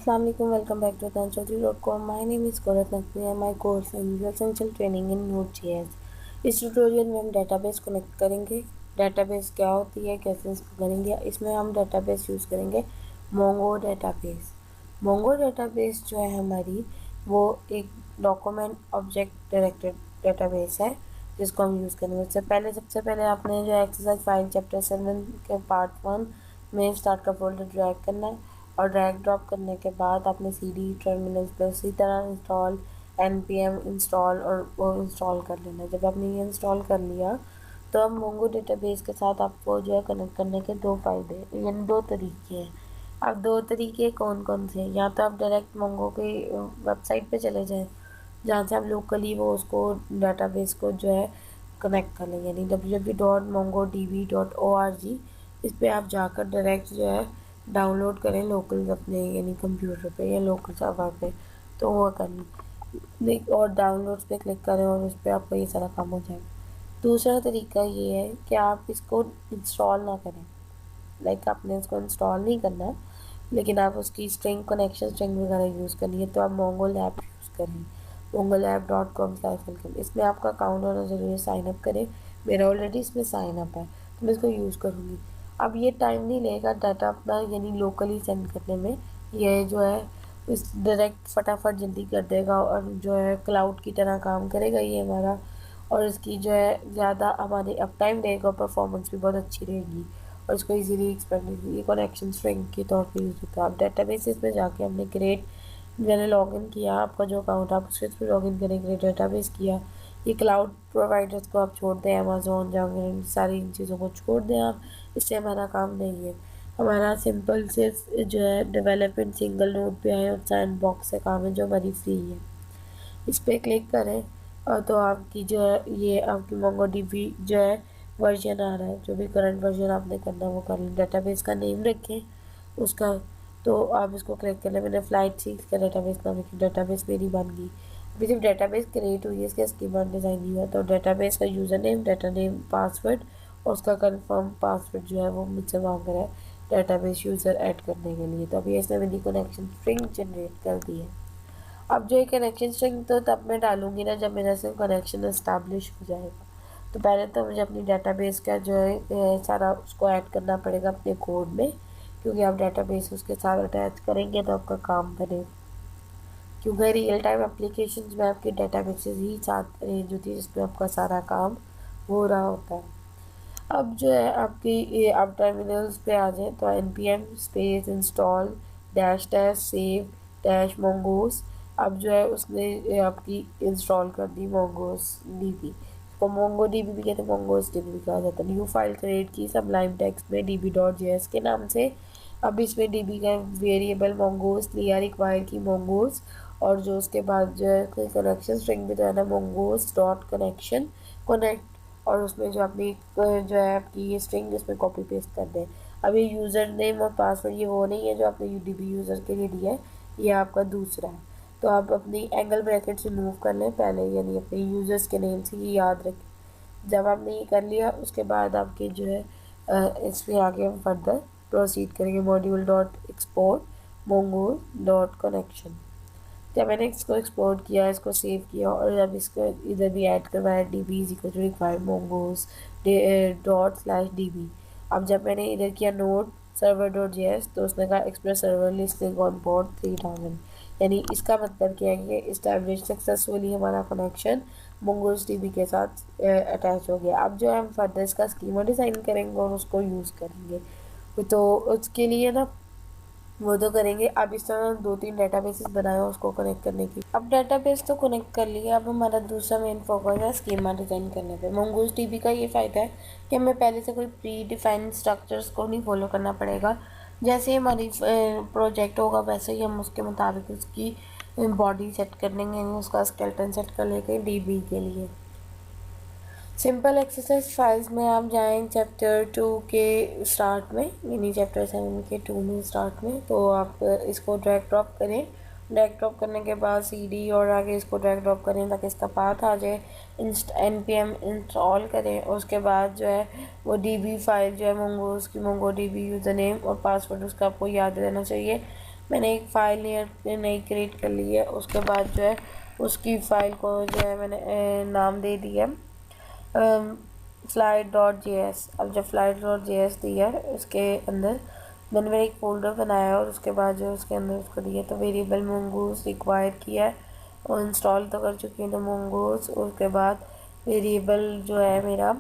Assalamualaikum, welcome back to tanchaudhary.com. My name is Gorat Naqvi and my course in Essential Training in Node.js. इस tutorial में हम database connect करेंगे। Database क्या होती है, कैसे इसको करेंगे। इसमें हम डेटाबेस यूज़ करेंगे मोंगो डेटाबेस। मोंगो डेटाबेस जो है हमारी वो एक डॉक्यूमेंट ऑब्जेक्ट डायरेक्टेड डेटाबेस है जिसको हम यूज़ करेंगे। उससे पहले सबसे पहले आपने जो एक्सरसाइज 5 चैप्टर 7 के पार्ट 1 में स्टार्ट का फोल्डर ड्रैग करना है और ड्रैग ड्रॉप करने के बाद आपने cd टर्मिनल पर उसी तरह इंस्टॉल npm इंस्टॉल और वो इंस्टॉल कर लेना है। जब आपने ये इंस्टॉल कर लिया तो अब मोंगो डेटाबेस के साथ आपको जो है कनेक्ट करने के दो फ़ायदे यानी दो तरीके हैं। अब दो तरीके कौन कौन से हैं, या तो आप डायरेक्ट मोंगो के वेबसाइट पे चले जाएं जहाँ से आप लोकली वो उसको डेटाबेस को जो है कनेक्ट कर लें, यानी www.mongodb.org। इस पर आप जाकर डायरेक्ट जो है डाउनलोड करें लोकल अपने यानी कंप्यूटर पे या लोकल सर्वर पे, तो वो करनी और डाउनलोड्स पे क्लिक करें और उस पर आपका ये सारा काम हो जाएगा। दूसरा तरीका ये है कि आप इसको इंस्टॉल ना करें, लाइक आपने इसको इंस्टॉल नहीं करना लेकिन आप उसकी स्ट्रिंग कनेक्शन स्ट्रिंग वगैरह यूज़ करनी है, तो आप मोंगोल ऐप यूज़ करें mongolab.com/welcome। इसमें आपका अकाउंट होना ज़रूरी है, साइन अप करें। मेरा ऑलरेडी इसमें साइन अप है तो मैं इसको यूज़ करूँगी। अब ये टाइम नहीं लेगा डाटा अपना यानी लोकली सेंड करने में, ये जो है इस डायरेक्ट फटाफट जल्दी कर देगा और जो है क्लाउड की तरह काम करेगा ये हमारा, और इसकी जो है ज़्यादा हमारी अप टाइम रहेगा और परफॉर्मेंस भी बहुत अच्छी रहेगी और इसको इजीली एक्सपेंड ये कनेक्शन स्ट्रिंग के तौर पे यूज़ होता है। आप डेटाबेसेस में जाके हमने क्रिएट मैंने लॉगिन किया, आपका जो अकाउंट आप उसके थ्रू लॉगिन करेंगे, डेटाबेस किया। ये क्लाउड प्रोवाइडर्स को आप छोड़ दें, अमेज़ोन जाकर सारी इन चीज़ों को छोड़ दें आप, इससे हमारा काम नहीं है। हमारा सिंपल सिर्फ जो है डेवलपमेंट सिंगल नोड पे है और सैंड बॉक्स से काम है जो हमारी फ्री है। इस पर क्लिक करें और तो आपकी जो है ये आपकी मोंगोडीबी जो है वर्जन आ रहा है, जो भी करंट वर्जन आपने करना वो कर लें। डेटाबेस का नेम रखें उसका, तो आप इसको क्लिक कर लें। मैंने फ्लाइट 6 का डेटाबेस नाम रखी, डेटाबेस मेरी बन गई। अभी सिर्फ डेटाबेस क्रिएट हुई है, इसका स्कीमा डिज़ाइन नहीं हुआ, तो डेटाबेस का user name, data name, password और उसका कंफर्म पासवर्ड जो है वो मुझसे मांग रहा है डेटाबेस यूज़र ऐड करने के लिए। तो अभी इसने मेरी कनेक्शन स्ट्रिंग जनरेट कर दी है। अब जो ये कनेक्शन स्ट्रिंग तो तब मैं डालूंगी ना जब मेरा से कनेक्शन इस्टेब्लिश हो जाएगा। तो पहले तो मुझे अपनी डेटाबेस का जो है सारा उसको ऐड करना पड़ेगा अपने कोड में, क्योंकि आप डेटाबेस उसके साथ अटैच करेंगे तो आपका काम बनेगा। क्योंकि रियल टाइम एप्लीकेशंस में आपके डेटाबेसेस ही साथ अरेंज होती है जिसमें आपका सारा काम हो रहा होता है। अब जो है आपकी ये आप टर्मिनल्स पे आ जाए तो npm space install dash dash save dash mongoose. अब जो है उसने आपकी इंस्टॉल कर दी मोंगोस डीबी, इसको मोंगो डीबी भी कहते हैं, मोंगोस डीबी भी कहा जाता है। न्यू फाइल क्रिएट की सबलाइम टेक्स्ट में db.js के नाम से। अब इसमें db का वेरिएबल मोंगोस लिया रिक्वायर की मोंगोस, और जो उसके बाद जो है कोई कनेक्शन स्ट्रिंग भी तो है ना मोंगोस डॉट कनेक्शन कनेक्ट, और उसमें जो अपनी जो है आपकी ये स्ट्रिंग इसमें कॉपी पेस्ट कर दें। अब ये यूज़र नेम और पासवर्ड ये वो नहीं है जो आपने यूडीबी यूज़र के लिए दिया है, ये आपका दूसरा है। तो आप अपनी एंगल ब्रैकेट से मूव कर लें पहले, यानी अपने यूज़र्स के नेम से ये याद रखें। जब आपने ये कर लिया उसके बाद आपके जो है इस पर आगे हम फर्दर प्रोसीड करेंगे। Module dot export Mongo dot connection. जब मैंने इसको एक्सपोर्ट किया, इसको सेव किया और जब इसको इधर भी ऐड करवाया DB is equal to require mongoose dot slash DB. अब जब मैंने इधर किया नोड सर्वर डॉट जेएस तो उसने कहा express server listing on port 3000, यानी इसका मतलब क्या है कि इस्टेब्लिश सक्सेसफुली हमारा कनेक्शन मोंगोस डीबी के साथ अटैच हो गया। अब जो है हम फर्दर इसका स्कीमा डिज़ाइन करेंगे और उसको यूज़ करेंगे, तो उसके लिए ना वो तो करेंगे। अब इस तरह 2-3 डेटाबेसेस बनाए उसको कनेक्ट करने की। अब डेटाबेस तो कनेक्ट कर लिया, अब हमारा दूसरा मेन फोकस है स्कीमा डिज़ाइन करने पे। मोंगोस डीबी का ये फ़ायदा है कि हमें पहले से कोई प्री डिफाइंड स्ट्रक्चर्स को नहीं फॉलो करना पड़ेगा। जैसे हमारी प्रोजेक्ट होगा वैसे ही हम उसके मुताबिक उसकी बॉडी सेट कर लेंगे, यानी उसका स्केलेटन सेट कर लेंगे डीबी के लिए। सिंपल एक्सरसाइज फाइल्स में आप जाएं चैप्टर 2 के स्टार्ट में, यानी चैप्टर 7 के 2 में स्टार्ट में, तो आप इसको ड्रैग ड्रॉप करें। ड्रैग ड्रॉप करने के बाद cd और आगे इसको ड्रैग ड्रॉप करें ताकि इसका पाथ आ जाए। npm इंस्टॉल करें और उसके बाद जो है वो db फाइल जो है मोंगो उसकी मोंगो db यूज़र नेम और पासवर्ड उसका आपको याद रहना चाहिए। मैंने एक फ़ाइल नई क्रिएट कर ली है। उसके बाद जो है उसकी फ़ाइल को जो है मैंने नाम दे दिया flight.js। अब जब flight.js दिया उसके अंदर मैंने एक फ़ोल्डर बनाया और उसके बाद जो उसके अंदर उसको दिया, तो वेरिएबल mongoose रिक्वायर किया है और इंस्टॉल तो कर चुकी हूँ तो mongoose। उसके बाद वेरिएबल जो है मेरा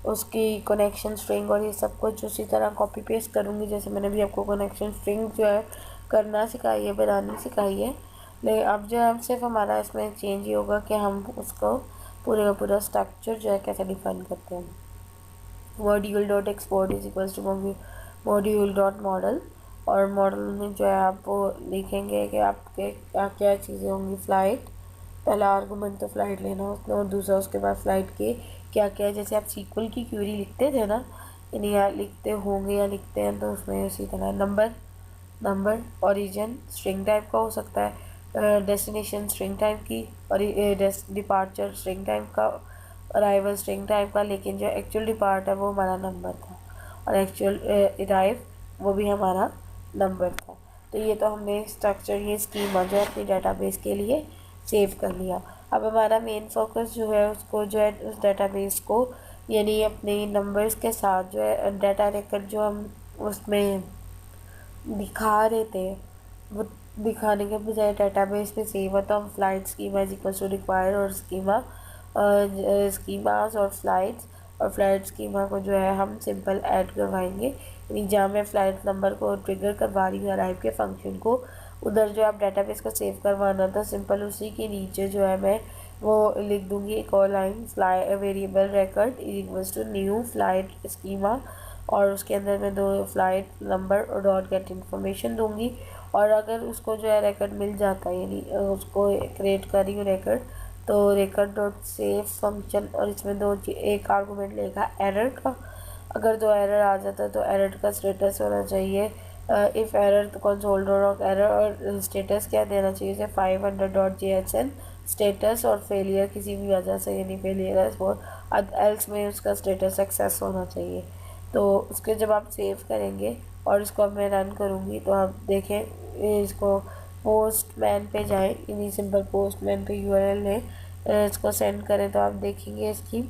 उसकी कनेक्शन स्ट्रिंग और ये सब कुछ उसी तरह कॉपी पेस्ट करूँगी जैसे मैंने भी आपको कनेक्शन स्ट्रिंग जो है करना सिखाई है, बनानी सिखाई है। लेकिन अब जो है सिर्फ हमारा इसमें चेंज ये होगा कि हम उसको पूरे का पूरा स्ट्रक्चर जो है कैसे डिफाइन करते हैं। Module dot export is equals to module dot model, और मॉडल में जो है आप वो लिखेंगे कि आपके क्या क्या चीज़ें होंगी। फ़्लाइट, पहला आर्गूमेंट तो फ़्लाइट लेना उसमें, और दूसरा उसके बाद फ़्लाइट के क्या क्या है। जैसे आप सीक्वल की क्यूरी लिखते थे ना, यानी या लिखते होंगे या लिखते हैं, तो उसमें उसी तरह नंबर ओरिजिन स्ट्रिंग टाइप का हो सकता है, डेस्टिनेशन स्ट्रिंग टाइप की, और डिपार्चर स्ट्रिंग टाइप का, अराइवल स्ट्रिंग टाइप का। लेकिन जो एक्चुअल डिपार्ट है वो हमारा नंबर था, और एक्चुअल अराइव वो भी हमारा नंबर था। तो ये तो हमने स्ट्रक्चर, ये स्कीमा जो है अपनी डेटाबेस के लिए सेव कर लिया। अब हमारा मेन फोकस जो है उसको जो है उस डेटाबेस को, यानी अपने नंबर्स के साथ जो है डाटा रिकॉर्ड जो हम उसमें दिखा रहे थे, वो दिखाने के बजाय डेटाबेस में सेव होता। हम flight schema is equals to require और स्कीमास और फ्लाइट्स, और फ्लाइट स्कीमा को जो है हम सिंपल ऐड करवाएंगे, यानी जहाँ मैं फ़्लाइट नंबर को ट्रिगर करवा रही हूँ अराइव के फंक्शन को, उधर जो आप डेटाबेस को सेव करवाना था सिंपल उसी के नीचे जो है मैं वो लिख दूँगी एक और line, fly variable record is equals to new flight schema, और उसके अंदर मैं दो फ्लाइट नंबर और डॉट गेट इन्फॉर्मेशन दूंगी। और अगर उसको जो है रिकॉर्ड मिल जाता है, यानी उसको क्रिएट कर रही हूँ रिकॉर्ड, तो रिकॉर्ड डॉट सेव फंक्शन, और इसमें एक आर्गूमेंट लेगा एरर का। अगर दो एरर आ जाता है तो एरर का स्टेटस होना चाहिए इफ़ एरर तो कंसोल डॉट एरर, और स्टेटस क्या देना चाहिए जैसे 500.json स्टेटस, और फेलियर किसी भी वजह से, यानी फेलियर है वो एल्स में उसका स्टेटस सक्सेस होना चाहिए। तो उसके जब आप सेव करेंगे और इसको अब मैं रन करूँगी तो आप देखें इसको पोस्टमैन पे जाएं, यानी सिंपल पोस्टमैन पे यूआरएल लें, इसको सेंड करें तो आप देखेंगे इसकी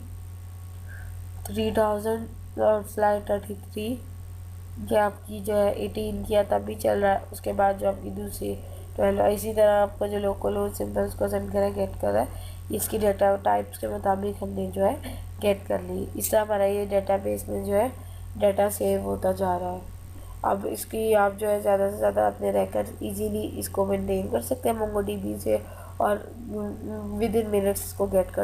3000 और फ्लाइट 33 जो आपकी जो है 18 किया तब भी चल रहा है। उसके बाद जो आपकी दूसरी 12, इसी तरह आपका जो लोकल हो सिंपल उसको सेंड करें गेट कर रहा है। इसकी डाटा टाइप्स के मुताबिक हमने जो है गेट कर ली। इस तरह हमारा ये डाटाबेस में जो है डाटा सेव होता जा रहा है। अब इसकी आप जो है ज़्यादा से ज़्यादा अपने रिकॉर्ड इजीली इसको मेंटेन कर सकते हैं मोंगोडीबी से, और विद इन मिनट्स इसको गेट कर